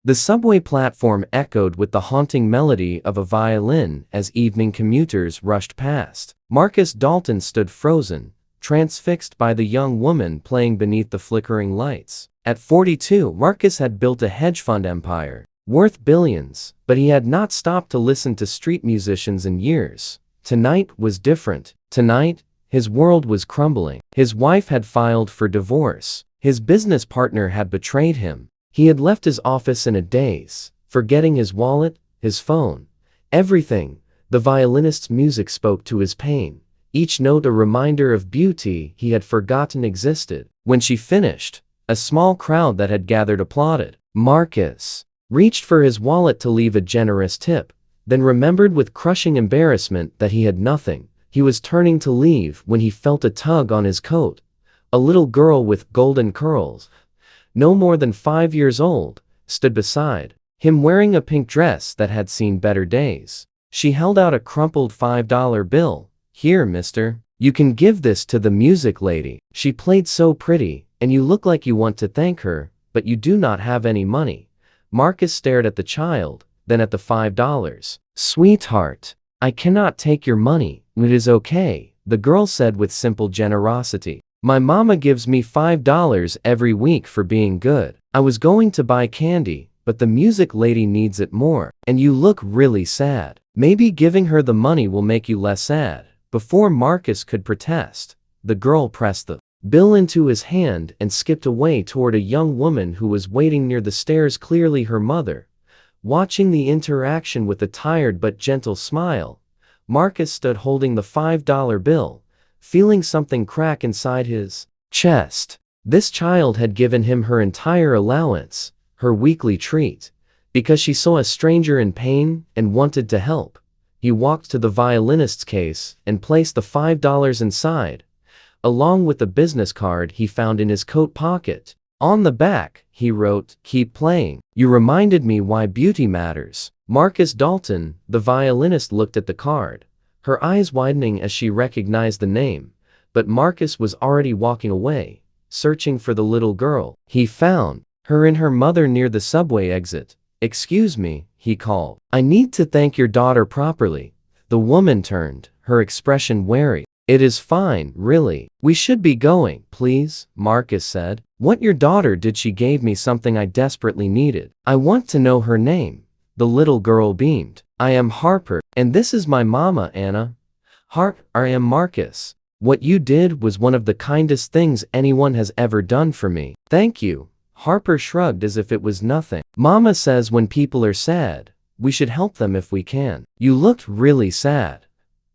The subway platform echoed with the haunting melody of a violin as evening commuters rushed past. Marcus Dalton stood frozen, transfixed by the young woman playing beneath the flickering lights. At 42, Marcus had built a hedge fund empire, worth billions, but he had not stopped to listen to street musicians in years. Tonight was different. Tonight, his world was crumbling. His wife had filed for divorce. His business partner had betrayed him. He had left his office in a daze, forgetting his wallet, his phone, everything. The violinist's music spoke to his pain, each note a reminder of beauty he had forgotten existed. When she finished, a small crowd that had gathered applauded. Marcus reached for his wallet to leave a generous tip, then remembered with crushing embarrassment that he had nothing. He was turning to leave when he felt a tug on his coat. A little girl with golden curls, no more than 5 years old, stood beside him wearing a pink dress that had seen better days. She held out a crumpled $5 bill. "Here, mister. You can give this to the music lady. She played so pretty, and you look like you want to thank her, but you do not have any money." Marcus stared at the child, then at the $5. "Sweetheart, I cannot take your money. It is okay," the girl said with simple generosity. "My mama gives me $5 every week for being good. I was going to buy candy, but the music lady needs it more. And you look really sad. Maybe giving her the money will make you less sad." Before Marcus could protest, the girl pressed the bill into his hand and skipped away toward a young woman who was waiting near the stairs, clearly her mother. Watching the interaction with a tired but gentle smile, Marcus stood holding the $5 bill, feeling something crack inside his chest. This child had given him her entire allowance, her weekly treat, because she saw a stranger in pain and wanted to help. He walked to the violinist's case and placed the $5 inside, along with the business card he found in his coat pocket. On the back, he wrote, "Keep playing. You reminded me why beauty matters." Marcus Dalton, the violinist, looked at the card, her eyes widening as she recognized the name, but Marcus was already walking away, searching for the little girl. He found her and her mother near the subway exit. "Excuse me," he called. "I need to thank your daughter properly." The woman turned, her expression wary. "It is fine, really. We should be going, please," Marcus said. "What your daughter did? She gave me something I desperately needed. I want to know her name." The little girl beamed. "I am Harper, and this is my mama, Anna." I am Marcus. What you did was one of the kindest things anyone has ever done for me." "Thank you." Harper shrugged as if it was nothing. "Mama says when people are sad, we should help them if we can." "You looked really sad."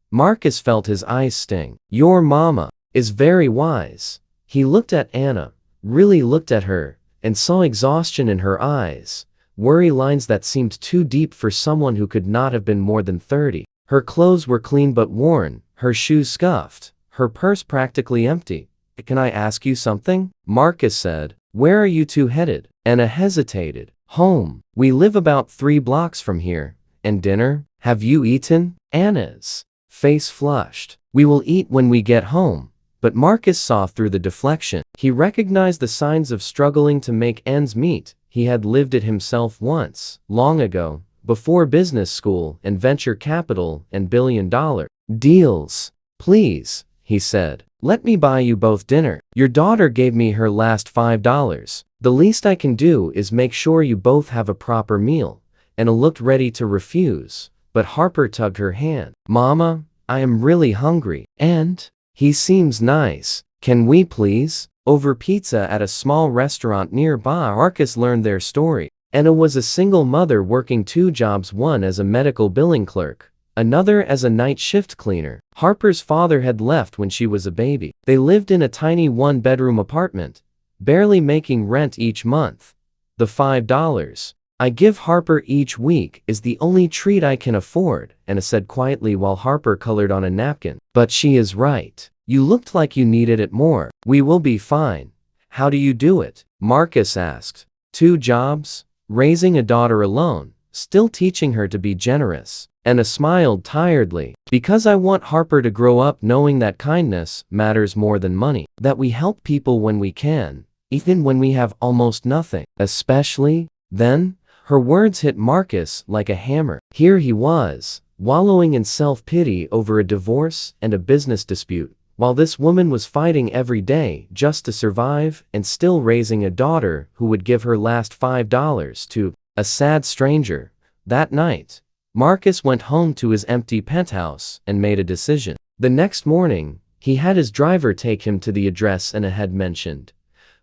Marcus felt his eyes sting. "Your mama is very wise." He looked at Anna, really looked at her, and saw exhaustion in her eyes, worry lines that seemed too deep for someone who could not have been more than 30. Her clothes were clean but worn, her shoes scuffed, her purse practically empty. "Can I ask you something?" Marcus said. "Where are you two headed?" Anna hesitated. "Home. We live about 3 blocks from here." "And dinner? Have you eaten?" Anna's face flushed. "We will eat when we get home." But Marcus saw through the deflection. He recognized the signs of struggling to make ends meet. He had lived it himself once, long ago, before business school and venture capital and billion-dollar deals. "Please," he said, "let me buy you both dinner. Your daughter gave me her last $5. The least I can do is make sure you both have a proper meal." Anna looked ready to refuse, but Harper tugged her hand. "Mama, I am really hungry. And he seems nice. Can we please?" Over pizza at a small restaurant nearby, Marcus learned their story. Anna was a single mother working 2 jobs, one as a medical billing clerk, another as a night shift cleaner. Harper's father had left when she was a baby. They lived in a tiny 1-bedroom apartment, barely making rent each month. "The $5 I give Harper each week is the only treat I can afford," Anna said quietly while Harper colored on a napkin. "But she is right. You looked like you needed it more." "We will be fine." "How do you do it?" Marcus asked. 2 jobs, raising a daughter alone, still teaching her to be generous." Anna smiled tiredly. "Because I want Harper to grow up knowing that kindness matters more than money. That we help people when we can, even when we have almost nothing. Especially then." Her words hit Marcus like a hammer. Here he was, wallowing in self-pity over a divorce and a business dispute, while this woman was fighting every day just to survive and still raising a daughter who would give her last $5 to a sad stranger. That night, Marcus went home to his empty penthouse and made a decision. The next morning, he had his driver take him to the address Anna had mentioned.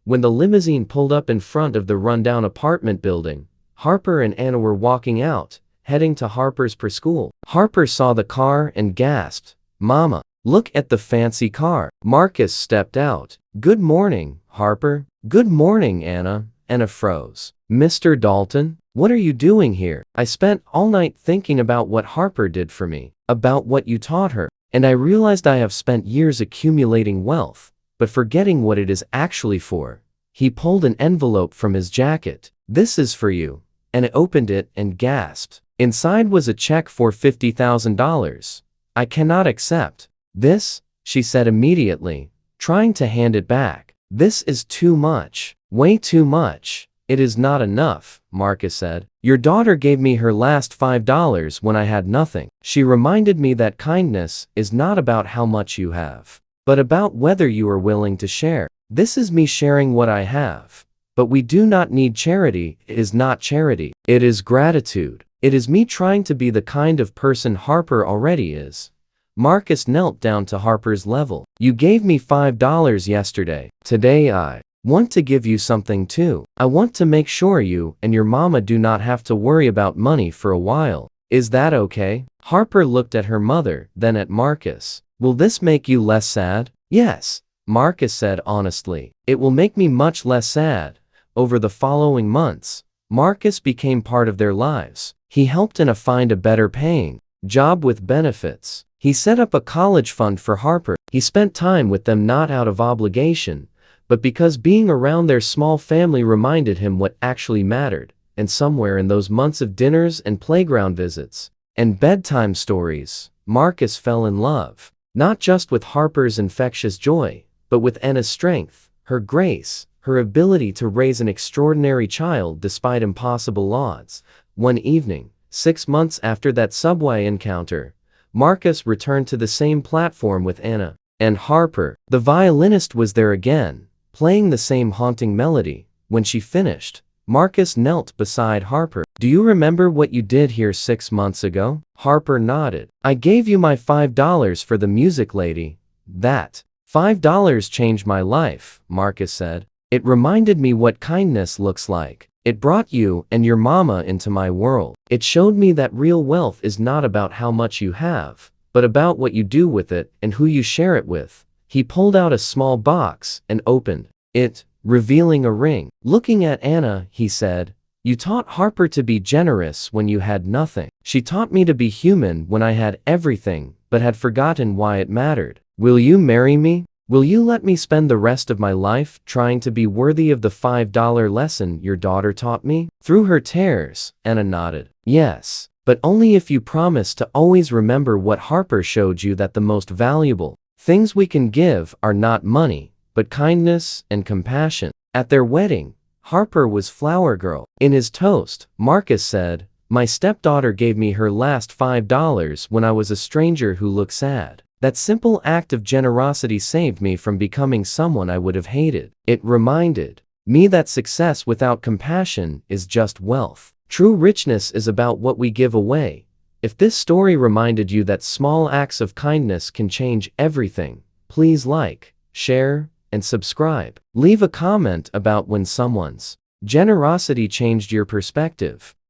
When the limousine pulled up in front of the rundown apartment building, Harper and Anna were walking out, heading to Harper's preschool. Harper saw the car and gasped, "Mama, look at the fancy car." Marcus stepped out. "Good morning, Harper." "Good morning, Anna." Anna froze. "Mr. Dalton, what are you doing here?" "I spent all night thinking about what Harper did for me, about what you taught her, and I realized I have spent years accumulating wealth, but forgetting what it is actually for." He pulled an envelope from his jacket. "This is for you." Anna opened it and gasped. Inside was a check for $50,000. "I cannot accept this," she said immediately, trying to hand it back. "This is too much. Way too much." "It is not enough," Marcus said. "Your daughter gave me her last $5 when I had nothing. She reminded me that kindness is not about how much you have, but about whether you are willing to share. This is me sharing what I have. But we do not need charity. It is not charity. It is gratitude. It is me trying to be the kind of person Harper already is." Marcus knelt down to Harper's level. "You gave me $5 yesterday. Today I want to give you something too. I want to make sure you and your mama do not have to worry about money for a while. Is that okay?" Harper looked at her mother, then at Marcus. "Will this make you less sad?" "Yes," Marcus said honestly. "It will make me much less sad." Over the following months, Marcus became part of their lives. He helped Anna find a better paying job with benefits. He set up a college fund for Harper. He spent time with them not out of obligation, but because being around their small family reminded him what actually mattered. And somewhere in those months of dinners and playground visits and bedtime stories, Marcus fell in love, not just with Harper's infectious joy, but with Anna's strength, her grace, her ability to raise an extraordinary child despite impossible odds. One evening, 6 months after that subway encounter, Marcus returned to the same platform with Anna and Harper. The violinist was there again, playing the same haunting melody. When she finished, Marcus knelt beside Harper. "Do you remember what you did here 6 months ago?" Harper nodded. "I gave you my $5 for the music lady. That $5 changed my life," Marcus said. "It reminded me what kindness looks like. It brought you and your mama into my world. It showed me that real wealth is not about how much you have, but about what you do with it and who you share it with." He pulled out a small box and opened it, revealing a ring. Looking at Anna, he said, "You taught Harper to be generous when you had nothing. She taught me to be human when I had everything, but had forgotten why it mattered. Will you marry me? Will you let me spend the rest of my life trying to be worthy of the $5 lesson your daughter taught me?" Through her tears, Anna nodded. "Yes, but only if you promise to always remember what Harper showed you, that the most valuable things we can give are not money, but kindness and compassion." At their wedding, Harper was flower girl. In his toast, Marcus said, "My stepdaughter gave me her last $5 when I was a stranger who looked sad. That simple act of generosity saved me from becoming someone I would have hated. It reminded me that success without compassion is just wealth. True richness is about what we give away." If this story reminded you that small acts of kindness can change everything, please like, share, and subscribe. Leave a comment about when someone's generosity changed your perspective.